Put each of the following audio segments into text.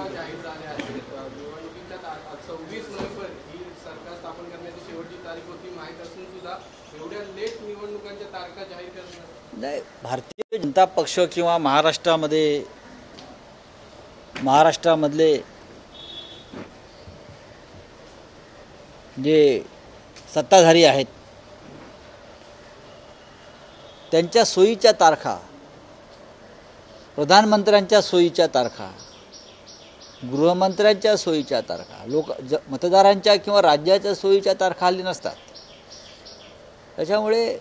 निवडणुका जाहीर झाल्या आहेत. निवडणुकीच्या 26 नोव्हेंबर ही सरकार स्थापन करण्याची शेवटची तारीख होती. माहीत असून सुद्धा एवढ्या लेट निवडणुकांच्या तारखा जाहीर करण्यात नाही. भारतीय जनता पक्ष किंवा महाराष्ट्रामधले जे सत्ताधारी आहेत त्यांच्या सोयीच्या तारखा, प्रधानमंत्र्यांच्या सोयीच्या तारखा, गृहमंत्र्यांच्या सोयीच्या तारखा, मतदारांच्या किंवा राज्याच्या सोयीच्या तारखा हल्ली नसतात. त्याच्यामुळे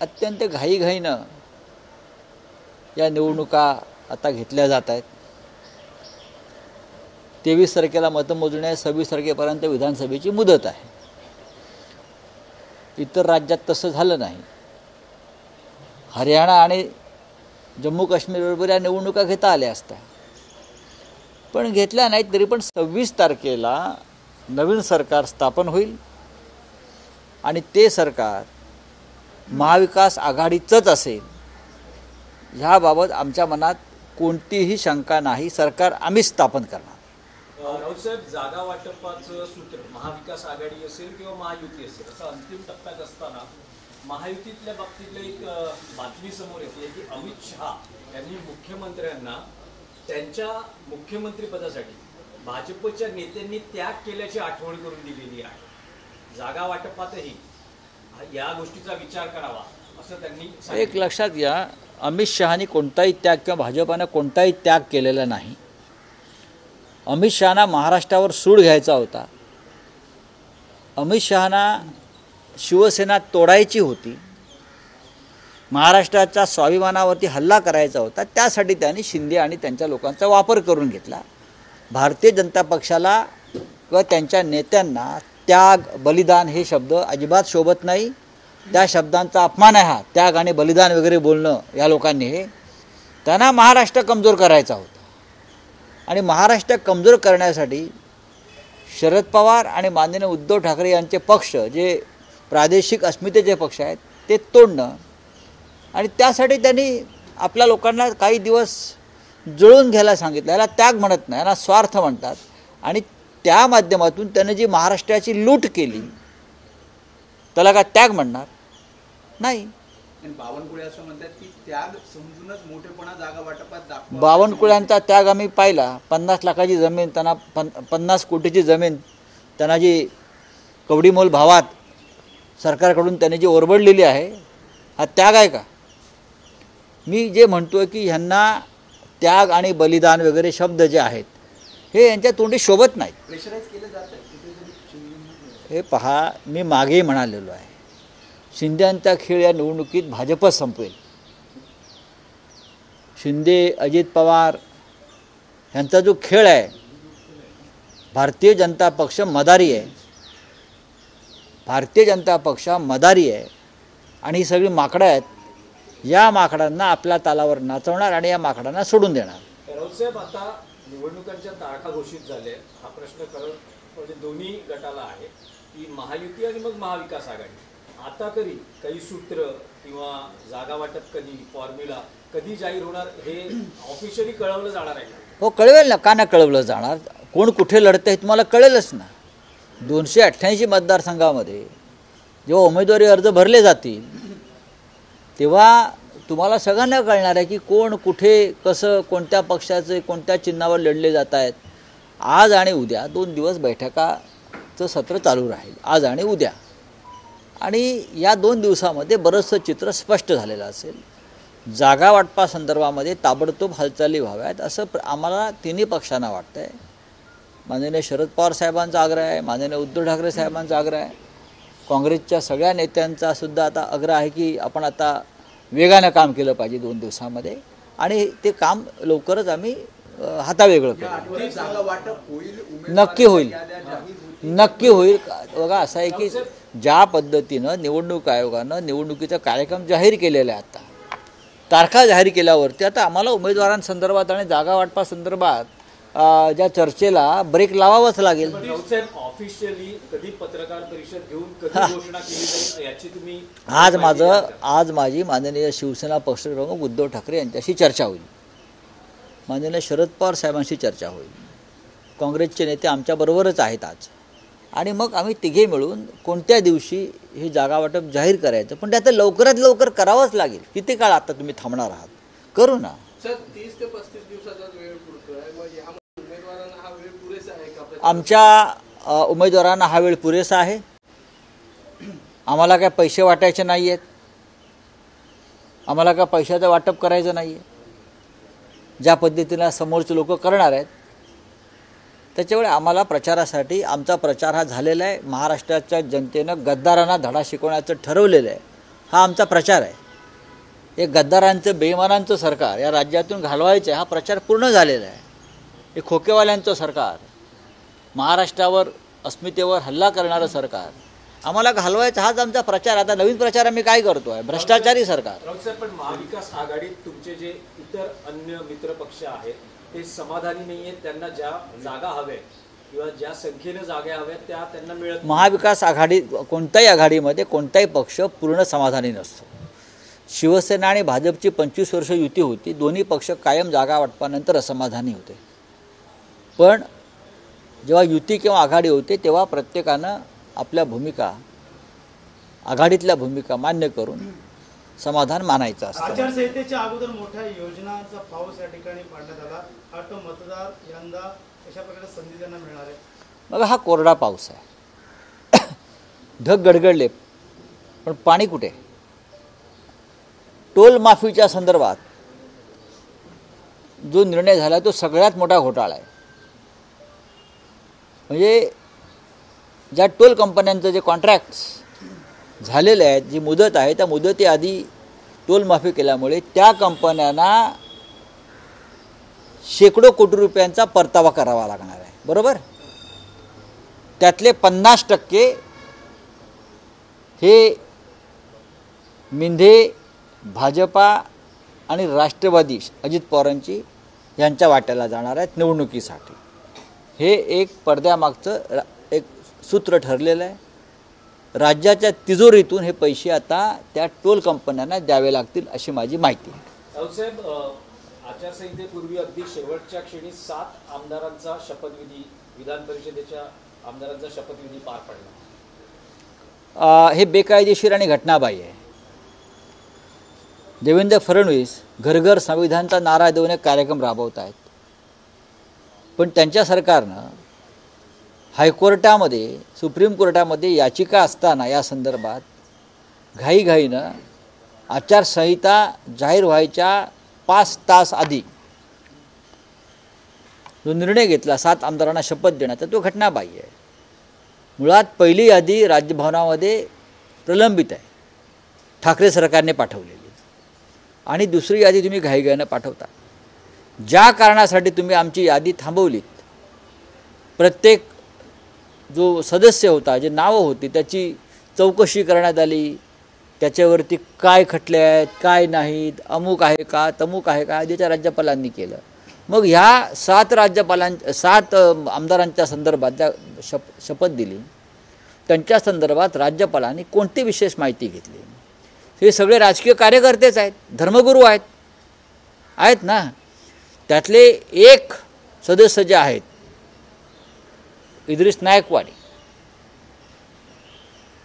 अत्यंत घाईघाईनं या निवडणुका आता घेतल्या जात आहेत. 23 तारखेला मतमोजणी आहे, 26 तारखेपर्यंत विधानसभेची मुदत आहे. इतर राज्यात तसं झालं नाही. हरियाणा आणि जम्मू काश्मीरबरोबर या निवडणुका घेता आल्या असत्या, पण घेतल्या नाहीत. तरी पण 26 तारखेला नवीन सरकार स्थापन होईल आणि ते सरकार महाविकास आघाडीचंच असेल ह्याबाबत आमच्या मनात कोणतीही शंका नाही. सरकार आम्हीच स्थापन करणार. राऊत साहेब, जागा वाटपाचं सूत्र महाविकास आघाडी असेल किंवा महायुती असेल असं अंतिम टप्प्यात असताना महायुतीतल्या बाबतीतलं एक बातमी समोर येते की अमित शहा यांनी मुख्यमंत्र्यांना त्यांच्या मुख्यमंत्रीपदासाठी भाजपच्या नेत्यांनी त्याग केल्याची आठवण करून दिलेली आहे. जागा वाटपातही या गोष्टीचा विचार करावा असं त्यांनी एक लक्षात घ्या, अमित शहानी कोणताही त्याग किंवा भाजपानं कोणताही त्याग केलेला नाही. अमित शहाना महाराष्ट्रावर सूड घ्यायचा होता. अमित शहाना शिवसेना तोडायची होती. महाराष्ट्राच्या स्वाभिमानावरती हल्ला करायचा होता. त्यासाठी त्यांनी शिंदे आणि त्यांच्या लोकांचा वापर करून घेतला. भारतीय जनता पक्षाला व त्यांच्या नेत्यांना त्याग, बलिदान हे शब्द अजिबात शोभत नाही. त्या शब्दांचा अपमान आहे हा. त्याग आणि बलिदान वगैरे बोलणं या लोकांनी हे त्यांना महाराष्ट्र कमजोर करायचा होता. आणि महाराष्ट्र कमजोर करण्यासाठी शरद पवार आणि माननीय उद्धव ठाकरे यांचे पक्ष जे प्रादेशिक अस्मितेचे पक्ष आहेत ते तोडणं आणि त्यासाठी त्यांनी आपल्या लोकांना काही दिवस जुळवून घ्यायला सांगितलं. याला त्याग म्हणत नाही, याला स्वार्थ म्हणतात. आणि त्या माध्यमातून त्याने जी महाराष्ट्राची लूट केली त्याला काय त्याग म्हणणार नाही. बावनकुळे असं म्हणतात की त्याग समजूनच मोठेपणा जागा वाटपात दाखवा. बावनकुळ्यांचा त्याग आम्ही पाहिला. 50 लाखाची जमीन त्यांना 50 कोटीची जमीन त्यांना जी कवडीमोल भावात सरकारकडून त्यांनी जी ओरबडलेली आहे हा त्याग आहे का? मी जे म्हणतोय की ह्यांना त्याग आणि बलिदान वगैरे शब्द जे आहेत हे यांच्या तोंडी शोभत नाहीत. प्रेशराईज केलं जातं. हे पहा, मी मागेही म्हणालेलो आहे, शिंदेंचा खेळ या निवडणुकीत भाजपच संपवेल. शिंदे, अजित पवार यांचा जो खेळ आहे, भारतीय जनता पक्ष मदारी आहे. भारतीय जनता पक्ष मदारी आहे आणि ही सगळी माकडं आहेत. या माकडांना आपल्या तालावर नाचवणार आणि या माकडांना सोडून देणार. राऊत साहेब, आता निवडणुकांच्या तारखा घोषित झाल्या. हा प्रश्न म्हणजे दोन्ही गटाला आहे की महायुती आणि मग महाविकास आघाडी. आता तरी काही सूत्र किंवा जागा वाटप कधी, फॉर्म्युला कधी जाहीर होणार हे ऑफिशियली कळवलं जाणार आहे का? हो, कळवेल ना. का नाही कळवलं जाणार? कोण कुठे लढतं हे तुम्हाला कळेलच ना. 288 मतदारसंघामध्ये जेव्हा उमेदवारी अर्ज भरले जातील तेव्हा तुम्हाला सगळ्यांना कळणार आहे की कोण कुठे कसं कोणत्या पक्षाचे कोणत्या चिन्हावर लढले जात आहेत. आज आणि उद्या 2 दिवस बैठकाचं सत्र चालू राहील, आज आणि उद्या. आणि या 2 दिवसामध्ये बरंचसं चित्र स्पष्ट झालेलं असेल. जागा वाटपासंदर्भामध्ये ताबडतोब हालचाली व्हाव्यात असं आम्हाला तिन्ही पक्षांना वाटतं आहे. माननीय शरद पवार साहेबांचा आग्रह आहे, माननीय उद्धव ठाकरे साहेबांचा आग्रह आहे, काँग्रेसच्या सगळ्या नेत्यांचा सुद्धा आता आग्रह आहे की आपण आता वेगानं काम केलं पाहिजे 2 दिवसामध्ये. आणि ते काम लवकरच आम्ही हातावेगळं करू. नक्की होईल, नक्की होईल. बघा, असं आहे की ज्या पद्धतीनं निवडणूक आयोगानं निवडणुकीचा कार्यक्रम जाहीर केलेला आहे, आता तारखा जाहीर केल्यावरती आता आम्हाला उमेदवारांसंदर्भात आणि जागा वाटपासंदर्भात ज्या चर्चेला ब्रेक लावावाच लागेल. ऑफिशियली कधी पत्रकार परिषद घेऊन कधी घोषणा केली जाईल याची तुम्ही आज माझी माननीय शिवसेना पक्षप्रमुख उद्धव ठाकरे यांच्याशी चर्चा होईल. माननीय शरद पवार साहेबांशी चर्चा होईल. काँग्रेसचे नेते आमच्याबरोबरच आहेत आज, आणि मग आम्ही तिघे मिळून कोणत्या दिवशी हे जागा वाटप जाहीर करायचं. पण ते आता लवकरात लवकर करावंच लागेल. किती काळ आता तुम्ही थांबणार आहात? करू ना. सर 30 ते 35 दिवसाचा वेळ पुरतोय, मग या उमेदवारांना हा वेळ पुरेसा आहे का? आमच्या उमेदवारांना हा वेळ पुरेसा आहे. आम्हाला काय पैसे वाटायचे नाही आहेत, आम्हाला काय पैशाचं वाटप करायचं नाही आहे. ज्या पद्धतीनं समोरचे लोक करणार आहेत त्याच्यामुळे आम्हाला प्रचारासाठी आमचा प्रचार हा झालेला आहे. महाराष्ट्राच्या जनतेनं गद्दारांना धडा शिकवण्याचं ठरवलेलं आहे. हा आमचा प्रचार आहे. हे गद्दारांचं बेईमानांचं सरकार या राज्यातून घालवायचं आहे, हा प्रचार पूर्ण झालेला आहे. हे खोकेवाल्यांचं सरकार, महाराष्ट्रावर अस्मितेवर हल्ला करणारं सरकार आम्हाला घालवायचं, हाच आमचा प्रचार. आता नवीन प्रचार आम्ही काय करतो आहे? भ्रष्टाचारी सरकार. राऊत साहेब, पण महाविकास आघाडीत तुमचे जे इतर अन्य मित्र पक्ष आहेत ते समाधानी नाही आहेत. त्यांना ज्या जागा हव्या किंवा ज्या संख्येने जागा हव्यात त्या त्यांना मिळत नाही. महाविकास आघाडी, कोणत्याही आघाडीमध्ये कोणताही पक्ष पूर्ण समाधानी नसतो. शिवसेना आणि भाजपची 25 वर्ष युती होती. दोन्ही पक्ष कायम जागा वाटपानंतर असमाधानी होते. पण जेव्हा युती किंवा आघाडी होते तेव्हा प्रत्येकानं आपल्या भूमिका, आघाडीतल्या भूमिका मान्य करून समाधान मानायचं असतं. आचारसंहितेच्या अगोदर मोठ्या योजनांचा पाऊस या ठिकाणी पाडण्यात आला. आता मतदार यंदा अशा प्रकारे संधी त्यांना मिळणार आहे. मग हा कोरडा पाऊस आहे. ढग गडगडले पण पाणी कुठे? टोल माफीच्या संदर्भात जो निर्णय झाला तो सगळ्यात मोठा घोटाळा आहे. म्हणजे ज्या टोल कंपन्यांचं जे कॉन्ट्रॅक्ट्स झालेले आहेत, जी मुदत आहे त्या मुदतीआधी टोल माफी केल्यामुळे त्या कंपन्यांना शेकडो कोटी रुपयांचा परतावा करावा लागणार आहे. बरोबर? त्यातले 50% हे मिंधे, भाजपा आणि राष्ट्रवादी अजित पवारांची यांच्या वाट्याला जाणार आहेत निवडणुकीसाठी. हे एक पडद्यामागचं एक सूत्र ठरलेलं आहे. राज्याच्या तिजोरीतून हे पैसे आता त्या टोल कंपन्यांना द्यावे लागतील अशी माझी माहिती आहे. राऊतसाहेब, आचारसंहितेपूर्वी अगदी शेवटच्या क्षणी 7 आमदारांचा शपथविधी, विधान परिषदेच्या आमदारांचा शपथविधी पार पडला. हे बेकायदेशीर आणि घटनाबाह्य आहे. देवेंद्र फडणवीस घर घर संविधानचा नारा देऊन एक कार्यक्रम राबवत आहेत. पण त्यांच्या सरकारनं हायकोर्टामध्ये, सुप्रीम कोर्टामध्ये याचिका असताना या संदर्भात घाईघाईनं आचारसंहिता जाहीर व्हायच्या 5 तास आधी जो निर्णय घेतला 7 आमदारांना शपथ देण्याचा, तो घटनाबाह्य आहे. मुळात पहिली यादी राजभवनामध्ये प्रलंबित आहे, ठाकरे सरकारने पाठवलेली, आणि दुसरी यादी तुम्ही घाईघाईनं पाठवता. ज्या कारणासाठी तुम्ही आमची यादी थांबवलीत, प्रत्येक जो सदस्य होता, जे नावं होती त्याची चौकशी करण्यात आली, त्याच्यावरती काय खटले आहेत काय नाहीत, अमुक आहे का तमुक आहे का, आधीच्या राज्यपालांनी केलं. मग ह्या 7 आमदारांच्या संदर्भात ज्या शपथ दिली त्यांच्या संदर्भात राज्यपालांनी कोणती विशेष माहिती घेतली? हे सगळे राजकीय कार्यकर्तेच आहेत, धर्मगुरू आहेत ना. त्यातले एक सदस्य जे आहेत इद्रिस नायकवाडी,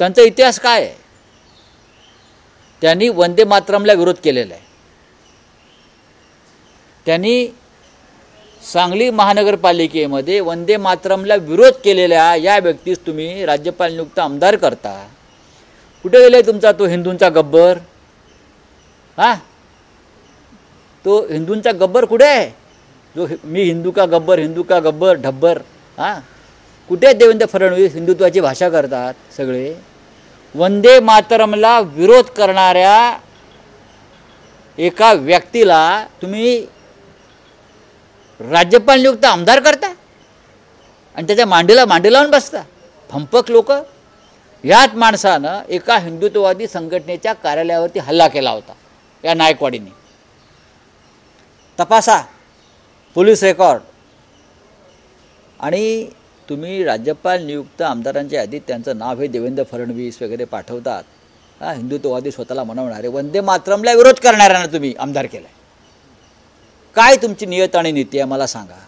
त्यांचा इतिहास काय आहे? त्यांनी वंदे मातरमला विरोध केलेला आहे. त्यांनी सांगली महानगरपालिकेमध्ये वंदे मातरमला विरोध केलेल्या या व्यक्तीस तुम्ही राज्यपाल नियुक्त आमदार करता. कुठे गेले तुमचा तो हिंदूंचा गब्बर? हां, तो हिंदूंचा गब्बर कुठे आहे? जो मी हिंदू का गब्बर ढब्बर. हां, कुठे देवेंद्र फडणवीस हिंदुत्वाची भाषा करतात सगळे. वंदे मातरमला विरोध करणाऱ्या एका व्यक्तीला तुम्ही राज्यपाल नियुक्त आमदार करता आणि त्याच्या मांडीला लावून बसता. फंपक लोक. याच माणसानं एका हिंदुत्ववादी संघटनेच्या कार्यालयावरती हल्ला केला होता या नायकवाडीने. तपासा पोलीस रेकॉर्ड. आणि तुम्ही राज्यपाल नियुक्त आमदारांच्या यादीत त्यांचं नाव हे देवेंद्र फडणवीस वगैरे पाठवतात. हिंदुत्ववादी स्वतःला म्हणवणारे वंदे मातरमला विरोध करणाऱ्यांना तुम्ही आमदार केलाय. काय तुमची नियत आणि नीती आहे मला सांगा.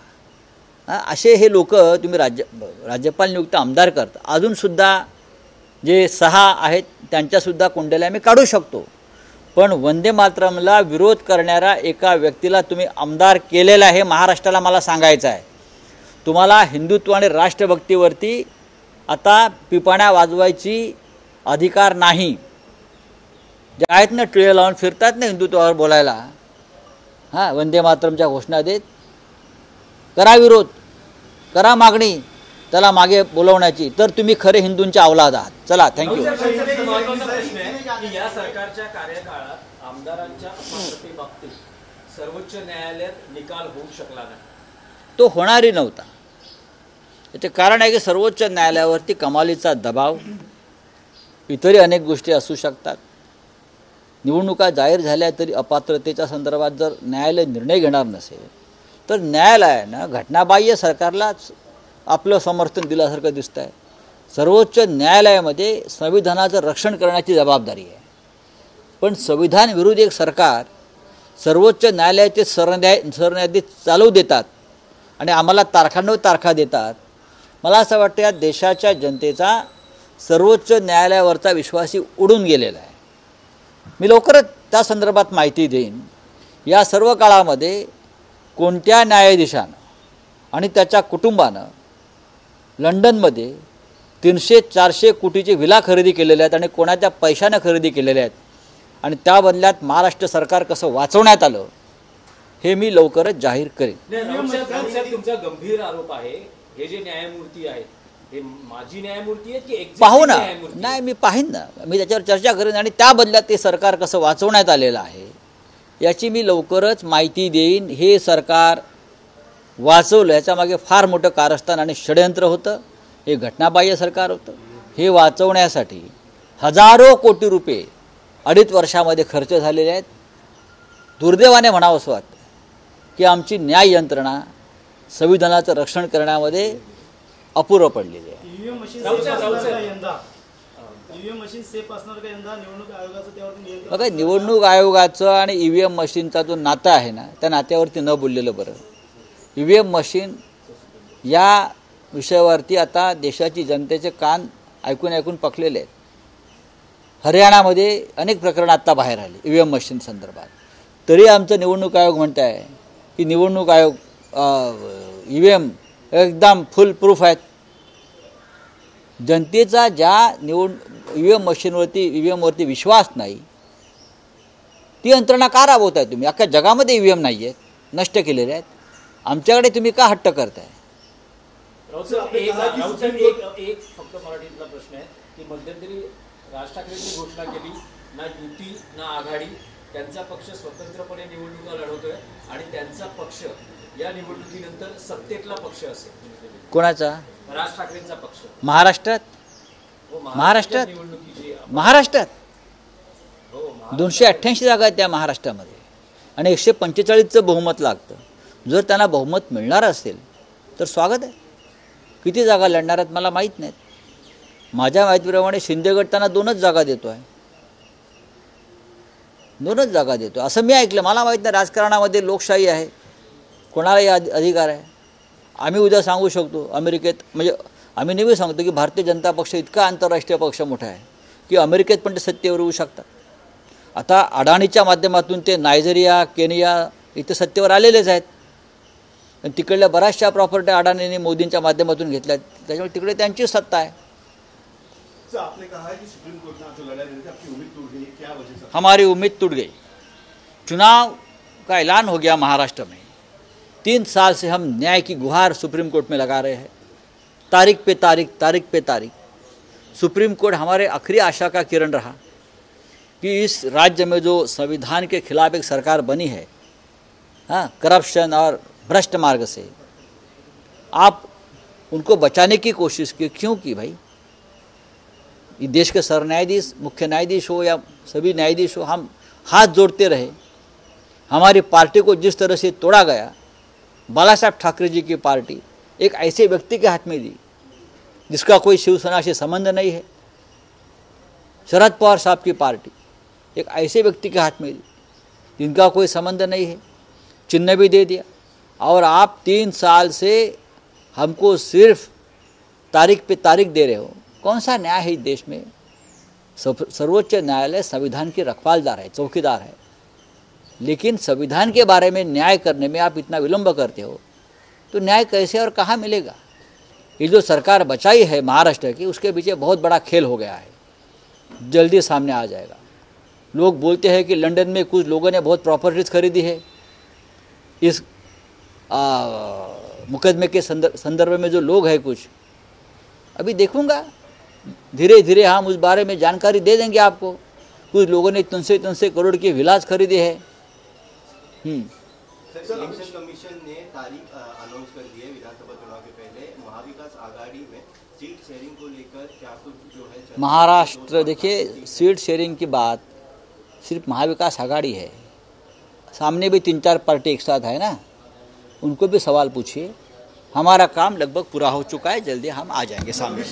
असे हे लोक तुम्ही राज्यपाल नियुक्त आमदार करता. अजूनसुद्धा जे 6 आहेत त्यांच्यासुद्धा कुंडल्या आम्ही काढू शकतो, पण वंदे मातरमला विरोध करणाऱ्या एका व्यक्तीला तुम्ही आमदार केलेला आहे महाराष्ट्राला मला सांगायचं आहे. तुम्हाला हिंदुत्व आणि राष्ट्रभक्तीवरती आता पिपाण्या वाजवायची अधिकार नाही. जे आहेत ना टिळे लावून फिरतात ना हिंदुत्वावर बोलायला, वंदे मातरमच्या घोषणा देत, करा विरोध, करा मागणी त्याला मागे बोलवण्याची, तर तुम्ही खरे हिंदूंच्या अवलाद आहात. चला, थँक्यू. या सरकारच्या कार्यकाळात आमदारांच्या अपात्रतेबाबतीत सर्वोच्च न्यायालयात निकाल होऊ शकला नाही. तो होणारही नव्हता. याचे कारण आहे की सर्वोच्च न्यायालयावरती कमालीचा दबाव, इतरही अनेक गोष्टी असू शकतात. निवडणुका जाहीर झाल्या तरी अपात्रतेच्या संदर्भात जर न्यायालय निर्णय घेणार नसेल तर न्यायालयानं घटनाबाह्य सरकारलाच आपलं समर्थन दिल्यासारखं दिसतं आहे. सर्वोच्च न्यायालयामध्ये संविधानाचं रक्षण करण्याची जबाबदारी आहे, पण संविधान विरुद्ध एक सरकार सर्वोच्च न्यायालयाचे सरन्यायाधीश चालवू देतात आणि आम्हाला तारखांवर तारखा देतात. मला असं वाटतं या देशाच्या जनतेचा सर्वोच्च न्यायालयावरचा विश्वासही उडून गेलेला आहे. मी लवकरच त्या संदर्भात माहिती देईन. या सर्व काळामध्ये कोणत्या न्यायाधीशानं आणि त्याच्या कुटुंबानं लंडनमध्ये 300-400 कोटीची विला खरेदी केलेल्या आहेत आणि कोणाच्या पैशानं खरेदी केलेल्या आहेत, आणि त्या बदल्यात महाराष्ट्र सरकार कसं वाचवण्यात आलं हे मी लवकरच जाहीर करेन. तुमचा गंभीर आरोप आहे, हे जे न्यायमूर्ती आहेत हे माजी न्यायमूर्ती आहेत की पाहू ना. नाही, मी पाहीन ना, मी त्याच्यावर चर्चा करेन आणि त्या बदल्यात ते सरकार कसं वाचवण्यात आलेलं आहे याची मी लवकरच माहिती देईन. हे सरकार वाचवलं याच्यामागे फार मोठं कारस्थान आणि षडयंत्र होतं. हे घटनाबाह्य सरकार होतं. हे वाचवण्यासाठी हजारो कोटी रुपये 2.5 वर्षामध्ये खर्च झालेले आहेत. दुर्दैवाने म्हणावं असं वाटतं की आमची न्याय यंत्रणा संविधानाचं रक्षण करण्यामध्ये अपुरं पडलेली आहे. ईव्हीएम मशीन सेफ असणार का यंदा निवडणूक आयोगाचं त्यावरती नियंत्रण? बघा, निवडणूक आयोगाचं आणि ईव्हीएम मशीनचा जो नाता आहे ना त्या नात्यावरती न बोललेलं बरं. ईव्हीएम मशीन या विषयावरती आता देशाची जनतेचे कान ऐकून ऐकून पकलेले आहेत. हरियाणामध्ये अनेक प्रकरणं आत्ता बाहेर आली ईव्हीएम मशीन संदर्भात. तरी आमचं निवडणूक आयोग म्हणत आहे की निवडणूक आयोग ईव्हीएम एकदम फुल प्रूफ आहेत. जनतेचा ज्या ईव्हीएम मशीनवरती ईव्हीएमवरती विश्वास नाही ती यंत्रणा का राबवताय तुम्ही? अख्ख्या जगामध्ये ईव्हीएम नाही आहेत, नष्ट केलेले आहेत. आमच्याकडे तुम्ही का हट्ट करताय? एक फक्त मराठीतला प्रश्न आहे की मध्यंतरी राज ठाकरेंनी घोषणा केली, ना युती ना आघाडी, त्यांचा पक्ष स्वतंत्रपणे निवडणुका लढवतोय आणि त्यांचा पक्ष या निवडणुकीनंतर सत्तेतला पक्ष असेल. कोणाचा? राज ठाकरेंचा पक्ष. महाराष्ट्रात? महाराष्ट्रात 288 जागा आहेत त्या महाराष्ट्रामध्ये आणि 145चं बहुमत लागतं. जर त्यांना बहुमत मिळणार असेल तर स्वागत आहे. किती जागा लढणार आहेत मला माहीत नाहीत. माझ्या माहितीप्रमाणे शिंदे गट त्यांना 2च जागा देतो आहे. 2च जागा देतो असं मी ऐकलं. मला माहीत नाही. राजकारणामध्ये लोकशाही आहे, कोणालाही अधिकार आहे. आम्ही उद्या सांगू शकतो अमेरिकेत, म्हणजे आम्ही नेहमी सांगतो की भारतीय जनता पक्ष इतका आंतरराष्ट्रीय पक्ष मोठा आहे की अमेरिकेत पण ते सत्तेवर येऊ शकतात. आता अडाणीच्या माध्यमातून ते नायजेरिया, केनिया इथे सत्तेवर आलेलेच आहेत. आणि तिकडल्या बऱ्याचशा प्रॉपर्टी अडाणीने मोदींच्या माध्यमातून घेतल्या, त्याच्यामुळे तिकडे त्यांची सत्ता आहे. आपने कहा है कि सुप्रीम कोर्ट ने आपको लड़ा देने से आपकी उम्मीद टूट गई, क्या वजह से? हमारी उम्मीद टूट गई. चुनाव का ऐलान हो गया महाराष्ट्र में. 3 साल से हम न्याय की गुहार सुप्रीम कोर्ट में लगा रहे हैं. तारीख पे तारीख सुप्रीम कोर्ट हमारे आखिरी आशा का किरण रहा कि इस राज्य में जो संविधान के खिलाफ एक सरकार बनी है, करप्शन और भ्रष्ट मार्ग से, आप उनको बचाने की कोशिश की. क्यों की भाई? ये देश के सरन्यायाधीश, मुख्य न्यायाधीश हो या सभी न्यायाधीश हो, हम हाथ जोड़ते रहे. हमारी पार्टी को जिस तरह से तोड़ा गया, बाला साहब ठाकरे जी की पार्टी एक ऐसे व्यक्ति के हाथ में दी जिसका कोई शिवसेना से संबंध नहीं है. शरद पवार साहब की पार्टी एक ऐसे व्यक्ति के हाथ में दी जिनका कोई संबंध नहीं है. चिन्ह भी दे दिया, और आप 3 साल से हमको सिर्फ तारीख पे तारीख दे रहे हो। कौन सा न्याय है इस देश में? सर्वोच्च न्यायालय संविधान की रखवालदार है, चौकीदार है, लेकिन संविधान के बारे में न्याय करने में आप इतना विलंब करते हो, तो न्याय कैसे और कहाँ मिलेगा? ये जो सरकार बचाई है महाराष्ट्र की, उसके पीछे बहुत बड़ा खेल हो गया है, जल्दी सामने आ जाएगा। लोग बोलते हैं कि लंदन में कुछ लोगों ने बहुत प्रॉपर्टीज खरीदी है इस मुकदमे के संदर्भ में। जो लोग हैं कुछ, अभी देखूंगा, धीरे धीरे हम उस बारे में जानकारी दे देंगे आपको। कुछ लोगों ने 300 करोड़ की विलास खरीदे हैं। इलेक्शन कमीशन ने तारीख अनाउंस कर दी है विधानसभा चुनाव के पहले। महाविकास आघाड़ी में सीट शेयरिंग को लेकर क्या कुछ जो है महाराष्ट्र, देखिए सीट शेयरिंग की बात सिर्फ महाविकास आघाड़ी है, सामने भी 3-4 पार्टी एक साथ है ना, उनको भी सवाल पूछिए। हमारा काम लगभग पूरा हो चुका है, जल्दी हम आ जाएंगे सामने।